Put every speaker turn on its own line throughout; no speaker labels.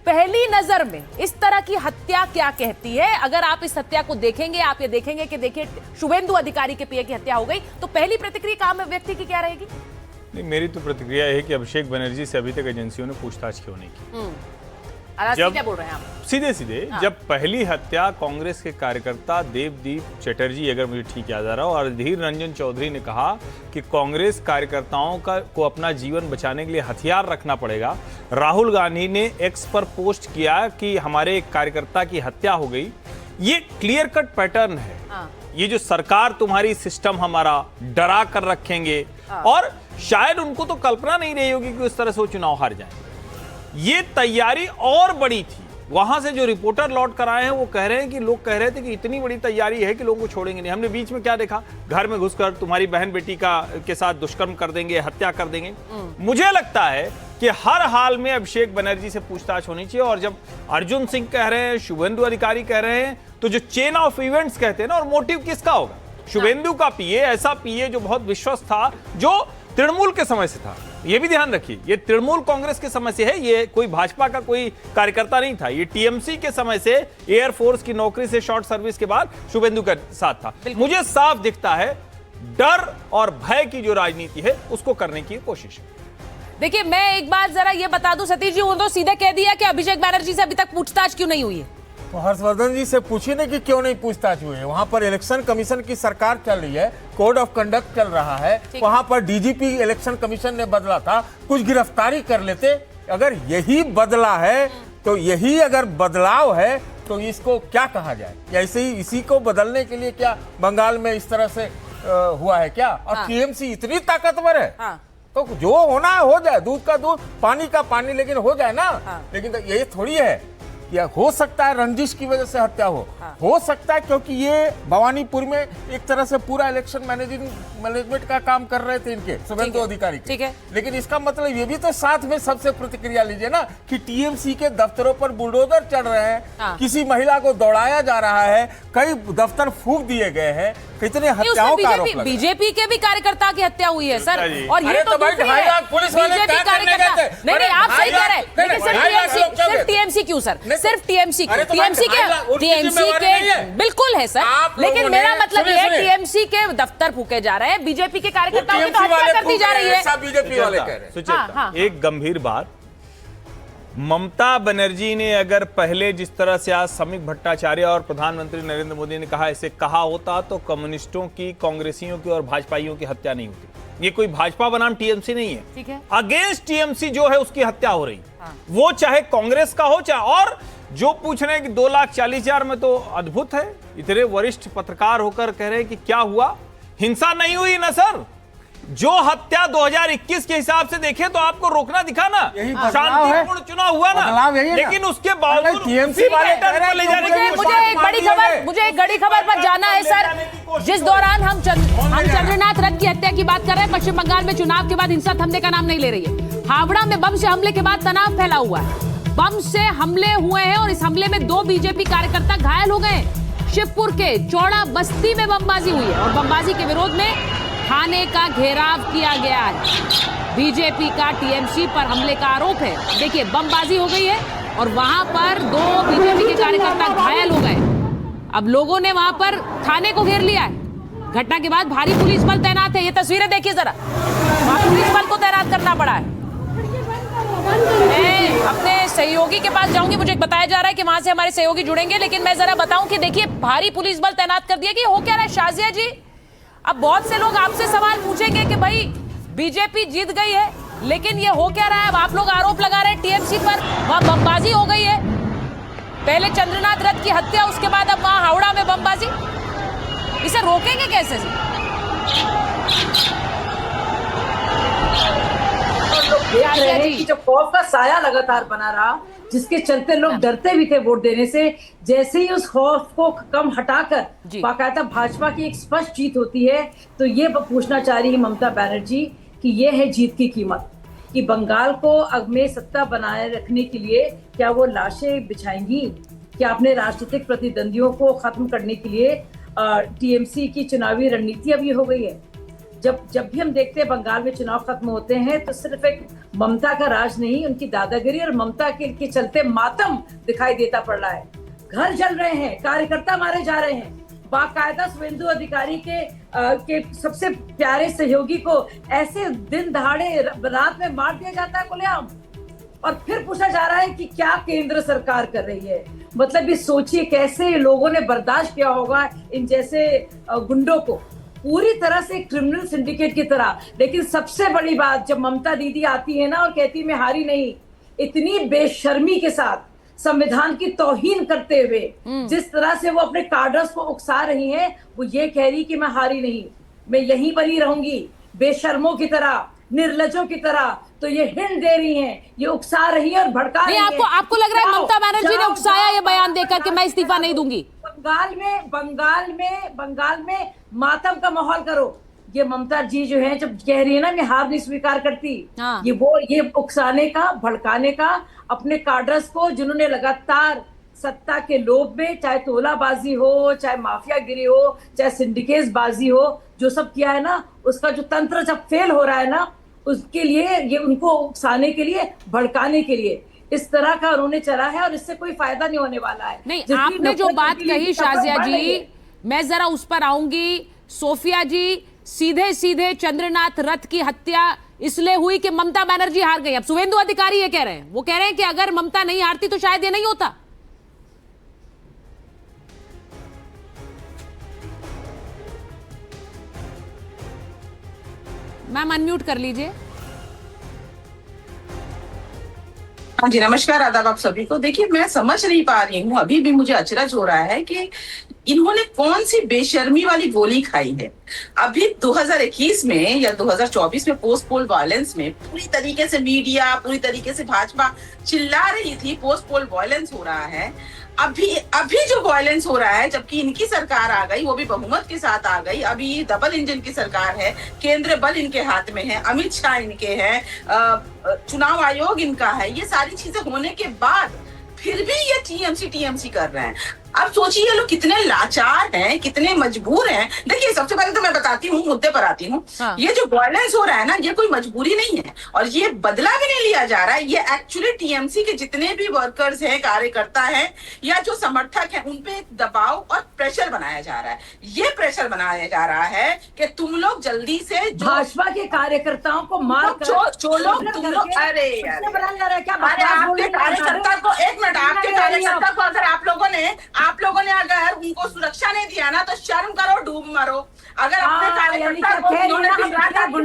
पहली नजर में इस तरह की हत्या क्या कहती है? अगर आप इस हत्या को देखेंगे, आप ये देखेंगे कि देखिए शुभेंदु अधिकारी के पिए की हत्या हो गई, तो पहली प्रतिक्रिया काम व्यक्ति की क्या रहेगी?
नहीं, मेरी तो प्रतिक्रिया है कि अभिषेक बनर्जी से अभी तक एजेंसियों ने पूछताछ क्यों नहीं की।
क्या बोल रहे हैं आप?
सीधे सीधे जब पहली हत्या कांग्रेस के कार्यकर्ता देवदीप चटर्जी, अगर मुझे ठीक याद आ रहा हो, और अधीर रंजन चौधरी ने कहा कि कांग्रेस कार्यकर्ताओं को अपना जीवन बचाने के लिए हथियार रखना पड़ेगा। राहुल गांधी ने एक्स पर पोस्ट किया कि हमारे एक कार्यकर्ता की हत्या हो गई। ये क्लियर कट पैटर्न है। ये जो सरकार तुम्हारी सिस्टम हमारा डरा कर रखेंगे, और शायद उनको तो कल्पना नहीं रही होगी कि उस तरह से वो चुनाव हार जाए। ये तैयारी और बड़ी थी। वहां से जो रिपोर्टर लौट कर आए हैं वो कह रहे हैं कि लोग कह रहे थे कि इतनी बड़ी तैयारी है कि लोगों को छोड़ेंगे नहीं। हमने बीच में क्या देखा, घर में घुसकर तुम्हारी बहन बेटी के साथ दुष्कर्म कर देंगे, हत्या कर देंगे। मुझे लगता है कि हर हाल में अभिषेक बनर्जी से पूछताछ होनी चाहिए। और जब अर्जुन सिंह कह रहे हैं, शुभेंदु अधिकारी कह रहे हैं, तो जो चेन ऑफ इवेंट्स कहते हैं ना, और मोटिव किसका होगा? शुभेंदु का पीए, ऐसा पीए जो बहुत विश्वस्त था, जो तृणमूल के समय से था। ये भी ध्यान रखिए, ये तृणमूल कांग्रेस के समय से है, ये कोई भाजपा का कोई कार्यकर्ता नहीं था। ये टीएमसी के समय से, एयरफोर्स की नौकरी से शॉर्ट सर्विस के बाद शुभेंदु के साथ था। मुझे साफ दिखता है डर और भय की जो राजनीति है उसको करने की कोशिश है।
देखिए, मैं एक बात जरा ये बता दूं सतीश जी, उन्होंने सीधे कह दिया कि अभिषेक बनर्जी से अभी तक पूछताछ क्यों नहीं हुई है।
तो हर्षवर्धन जी से पूछिए ना कि क्यों नहीं पूछताछ हुई है। वहां पर इलेक्शन कमीशन की सरकार चल रही है, कोड ऑफ कंडक्ट चल रहा है। वहां पर डीजीपी इलेक्शन कमीशन ने बदला था, कुछ गिरफ्तारी कर लेते। अगर यही बदला है, तो यही अगर बदलाव है, तो इसको क्या कहा जाए? ऐसे ही इसी को बदलने के लिए क्या बंगाल में इस तरह से हुआ है क्या? और टीएमसी इतनी ताकतवर है, तो जो होना है हो जाए, दूध का दूध, पानी का पानी, लेकिन हो जाए ना। लेकिन तो ये थोड़ी है, या हो सकता है रंजिश की वजह से हत्या हो सकता है क्योंकि ये भवानीपुर में एक तरह से पूरा इलेक्शन मैनेजमेंट का काम कर रहे थे इनके शुभेंदु अधिकारी। ठीक है, लेकिन इसका मतलब ये भी तो साथ में सबसे प्रतिक्रिया लीजिए ना कि टीएमसी के दफ्तरों पर बुलडोजर चढ़ रहे हैं, किसी महिला को दौड़ाया जा रहा है, कई दफ्तर फूक दिए गए हैं, कितने हत्याओं का आरोप लगा।
बीजेपी के भी कार्यकर्ता की हत्या हुई है सर, और ये तो
पुलिस वाले कार्यकर्ता
नहीं, आप सही कह रहे हैं, लेकिन सिर्फ टीएमसी क्यों सर? सिर्फ टीएमसी के बिल्कुल है सर, लेकिन मेरा मतलब ये है टीएमसी के दफ्तर फूके जा रहे हैं, बीजेपी के कार्यकर्ताओं की तो हत्या कर दी जा रही है।
बीजेपी वाले कह रहे हैं।
एक गंभीर बात, ममता बनर्जी ने अगर पहले जिस तरह से आज समीक भट्टाचार्य और प्रधानमंत्री नरेंद्र मोदी ने कहा, ऐसे कहा होता तो कम्युनिस्टों की, कांग्रेसियों की और भाजपाइयों की हत्या नहीं होती। ये कोई भाजपा बनाम टीएमसी नहीं है, ठीक है, अगेंस्ट टीएमसी जो है उसकी हत्या हो रही। वो चाहे कांग्रेस का हो, चाहे, और जो पूछ रहे हैं कि 2,40,000 में, तो अद्भुत है। इतने वरिष्ठ पत्रकार होकर कह रहे हैं कि क्या हुआ, हिंसा नहीं हुई ना सर। जो हत्या 2021 के हिसाब से देखें तो आपको रोकना दिखा ना, शांतिपूर्ण चुनाव हुआ ना, लेकिन उसके बावजूद
मुझे एक बड़ी खबर पर जाना है सर। जिस दौरान हम चंद्रनाथ रथ की हत्या की बात कर रहे हैं, पश्चिम बंगाल में चुनाव के बाद हिंसा थमने का नाम नहीं ले रही है। हावड़ा में बम से हमले के बाद तनाव फैला हुआ है, बम से हमले हुए हैं और इस हमले में 2 बीजेपी कार्यकर्ता घायल हो गए। शिवपुर के चौड़ा बस्ती में बमबाजी हुई है और बमबाजी के विरोध में थाने का घेराव किया गया है। बीजेपी का टीएमसी पर हमले का आरोप है। देखिए, बमबाजी हो गई है और वहां पर 2 बीजेपी के कार्यकर्ता घायल हो गए। अब लोगों ने वहां पर थाने को घेर लिया है। घटना के बाद भारी पुलिस बल तैनात है। ये तस्वीरें देखिए जरा, वहां पुलिस बल को तैनात करना पड़ा है। मैं अपने सहयोगी के पास जाऊंगी, मुझे बताया जा रहा है कि वहां से हमारे सहयोगी जुड़ेंगे, लेकिन मैं जरा बताऊं कि देखिए, भारी पुलिस बल तैनात कर दिया। कि हो क्या रहा है शाजिया जी? अब बहुत से लोग आपसे सवाल पूछेंगे कि भाई बीजेपी जीत गई है, लेकिन ये हो क्या रहा है? अब आप लोग आरोप लगा रहे हैं टीएमसी पर, वहां बमबाजी हो गई है। पहले चंद्रनाथ रथ की हत्या, उसके बाद अब वहां हावड़ा में बमबाजी। इसे रोकेंगे कैसे?
लोग देख रहे हैं कि जो खौफ का साया लगातार बना रहा, जिसके चलते लोग डरते भी थे वोट देने से, जैसे ही उस खौफ को कम हटाकर बाकायदा भाजपा की एक स्पष्ट जीत होती है, तो ये पूछना चाह रही है ममता बनर्जी कि ये है जीत की कीमत, कि बंगाल को अब में सत्ता बनाए रखने के लिए क्या वो लाशें बिछाएंगी, क्या अपने राजनीतिक प्रतिद्वंदियों को खत्म करने के लिए टीएमसी की चुनावी रणनीति अब ये हो गई है। जब भी हम देखते हैं बंगाल में चुनाव खत्म होते हैं तो सिर्फ एक ममता का राज नहीं, उनकी दादागिरी और ममता के चलते मातम दिखाई देता पड़ रहा है। घर जल रहे हैं, कार्यकर्ता मारे जा रहे हैं, बाकायदा शुभेंदु अधिकारी के सबसे प्यारे सहयोगी को ऐसे दिन दहाड़े रात में मार दिया जाता है खुलेआम, और फिर पूछा जा रहा है कि क्या केंद्र सरकार कर रही है। मतलब ये सोचिए कैसे लोगों ने बर्दाश्त किया होगा इन जैसे गुंडों को, पूरी तरह से क्रिमिनल सिंडिकेट की तरह। लेकिन सबसे बड़ी बात, जब ममता दीदी आती है ना और कहती मैं हारी नहीं, इतनी बेशर्मी के साथ संविधान की तौहीन करते हुए जिस तरह से वो अपने कार्डर्स को उकसा रही हैं, वो ये कह रही कि मैं हारी नहीं, मैं यहीं बनी रहूंगी, बेशर्मों की तरह, निर्लजों की तरह। तो ये हिंट दे रही हैं, ये उकसा रही है और भड़का रही है।
आपको लग रहा है ममता बनर्जी ने उकसाया ये बयान देकर कि मैं इस्तीफा नहीं दूंगी?
बंगाल में मातम का माहौल करो। ये ममता जी जो है जब कह रही है ना मैं हार नहीं स्वीकार करती, ये उकसाने का, भड़काने का अपने कार्डर्स को, जिन्होंने लगातार सत्ता के लोभ में, चाहे तोलाबाजी हो, चाहे माफियागिरी हो, चाहे सिंडिकेटबाजी हो, जो सब किया है ना, उसका जो तंत्र जब फेल हो रहा है ना, उसके लिए ये उनको उकसाने के लिए, भड़काने के लिए इस तरह का उन्होंने चला है, और इससे कोई फायदा नहीं होने वाला है।
नहीं, आपने जो बात कही शाजिया जी, मैं जरा उस पर आऊंगी। सोफिया जी, सीधे सीधे चंद्रनाथ रथ की हत्या इसलिए हुई कि ममता बनर्जी हार गई। अब शुभेंदु अधिकारी ये कह रहे हैं, वो कह रहे हैं कि अगर ममता नहीं हारती तो शायद ये नहीं होता। मैम अनम्यूट कर लीजिए।
हाँ जी, नमस्कार, आदाब आप सभी को। देखिए, मैं समझ नहीं पा रही हूँ, अभी भी मुझे अचरज हो रहा है कि इन्होंने कौन सी बेशर्मी वाली गोली खाई है। अभी 2021 में या 2024 में पोस्ट पोल वायलेंस में पूरी तरीके से मीडिया, पूरी तरीके से भाजपा चिल्ला रही थी पोस्ट पोल वायलेंस हो रहा है। अभी जो वायलेंस हो रहा है, जबकि इनकी सरकार आ गई, वो भी बहुमत के साथ आ गई, अभी डबल इंजन की सरकार है, केंद्रीय बल इनके हाथ में है, अमित शाह इनके हैं, चुनाव आयोग इनका है, ये सारी चीजें होने के बाद फिर भी ये टीएमसी कर रहे हैं। अब सोचिए ये लोग कितने लाचार हैं, कितने मजबूर हैं। देखिए, सबसे पहले तो मैं बताती हूँ, मुद्दे पर आती हूँ। ये जो वायलेंस हो रहा है ना, ये कोई मजबूरी नहीं है, और ये बदला भी नहीं लिया जा रहा है। ये एक्चुअली टीएमसी के जितने भी वर्कर्स हैं, कार्यकर्ता हैं, या जो समर्थक हैं, उनपे एक दबाव और प्रेशर बनाया जा रहा है। ये प्रेशर बनाया जा रहा है कि तुम लोग जल्दी से
भाजपा के कार्यकर्ताओं को मार कर
जो लोग तुम लोग, अरे आपके कार्यकर्ता को, एक मिनट, आपके कार्यकर्ता को अगर आप लोगों ने अगर उनको सुरक्षा नहीं दिया ना, तो शर्म करो, डूब मरो। अगर अपने कार्यकर्ता को उन्होंने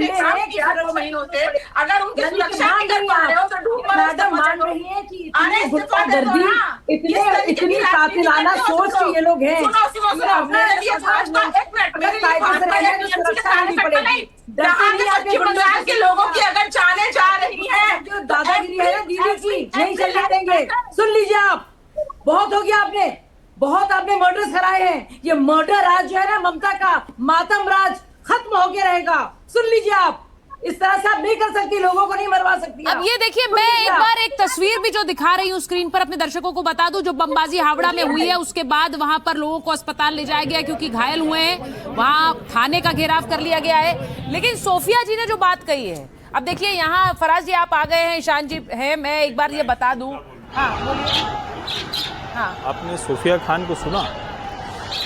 काम किया 2 महीनों से, अगर उनकी सुरक्षा नहीं कर पा रहे हो तो डूब मरो।
इतनी कातिलाना सोच के ये लोग हैं।
पश्चिम बंगाल के लोगों की अगर जाने जा रही है,
जो दादागिरी है ना दीदी की, नहीं चलने देंगे। सुन लीजिए, आप बहुत हो गया, आपने मर्डर्स कराए हैं। ये मर्डर राज जो है ना ममता का, मातम राज खत्म होके रहेगा। सुन लीजिए, आप इस तरह से आप नहीं कर सकती, लोगों को नहीं मरवा सकती।
अब ये देखिए, मैं एक बार एक तस्वीर भी जो दिखा रही हूँ स्क्रीन पर अपने दर्शकों को बता दूं, जो बमबाजी हावड़ा में हुई है, उसके बाद वहां पर लोगों को अस्पताल ले जाया गया क्योंकि घायल हुए हैं, वहां थाने का घेराव कर लिया गया है। लेकिन सोफिया जी ने जो बात कही है, अब देखिए यहाँ फराज जी आप आ गए हैं, ईशान जी है, मैं एक बार ये बता दूं।
आपने सोफिया खान को सुना?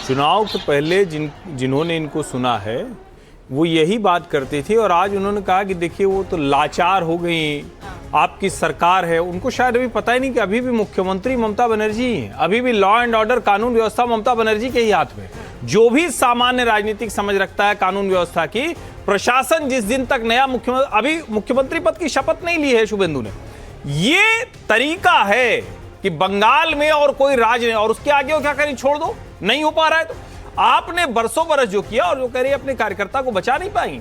चुनाव के पहले जिन्होंने इनको सुना है वो यही बात करती थी, और आज उन्होंने कहा कि देखिए वो तो लाचार हो गई, आपकी सरकार है। उनको शायद अभी पता ही नहीं कि अभी भी मुख्यमंत्री ममता बनर्जी हैं, अभी भी लॉ एंड ऑर्डर, कानून व्यवस्था ममता बनर्जी के ही हाथ में। जो भी सामान्य राजनीतिक समझ रखता है कानून व्यवस्था की, प्रशासन जिस दिन तक नया मुख्यमंत्री पद की शपथ नहीं ली है शुभेंदु ने, ये तरीका है कि बंगाल में और कोई राज नहीं, और उसके आगे वो क्या करें, छोड़ दो, नहीं हो पा रहा है तो। आपने बरसों बरस जो किया, और जो कह रही अपने कार्यकर्ता को बचा नहीं पाई।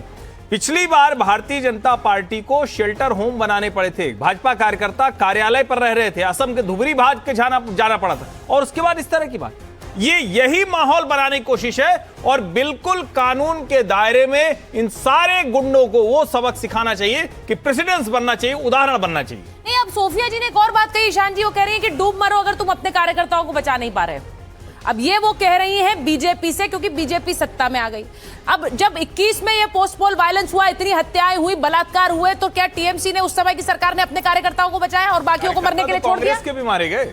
पिछली बार भारतीय जनता पार्टी को शेल्टर होम बनाने पड़े थे, भाजपा कार्यकर्ता कार्यालय पर रह रहे थे, असम के धुबरी भाग के जाना पड़ा था, और उसके बाद इस तरह की बात। यही माहौल बनाने की कोशिश है, और बिल्कुल कानून के दायरे में इन सारे गुंडों को वो सबक सिखाना चाहिए कि प्रेसिडेंस बनना चाहिए, उदाहरण बनना चाहिए।
नहीं, अब सोफिया जी ने एक और बात कही ईशान जी, वो कह रही है कि डूब मरो अगर तुम अपने कार्यकर्ताओं को बचा नहीं पा रहे। अब ये वो कह रही हैं बीजेपी से, क्योंकि बीजेपी सत्ता में आ गई। अब जब 21 में ये पोस्ट पोल वायलेंस हुआ, इतनी हत्याएं हुई, बलात्कार हुए, तो क्या टीएमसी ने उस समय की सरकार ने अपने कार्यकर्ताओं को बचाया और बाकियों को मरने के लिए छोड़ दिया?
कांग्रेस के भी मारे गए।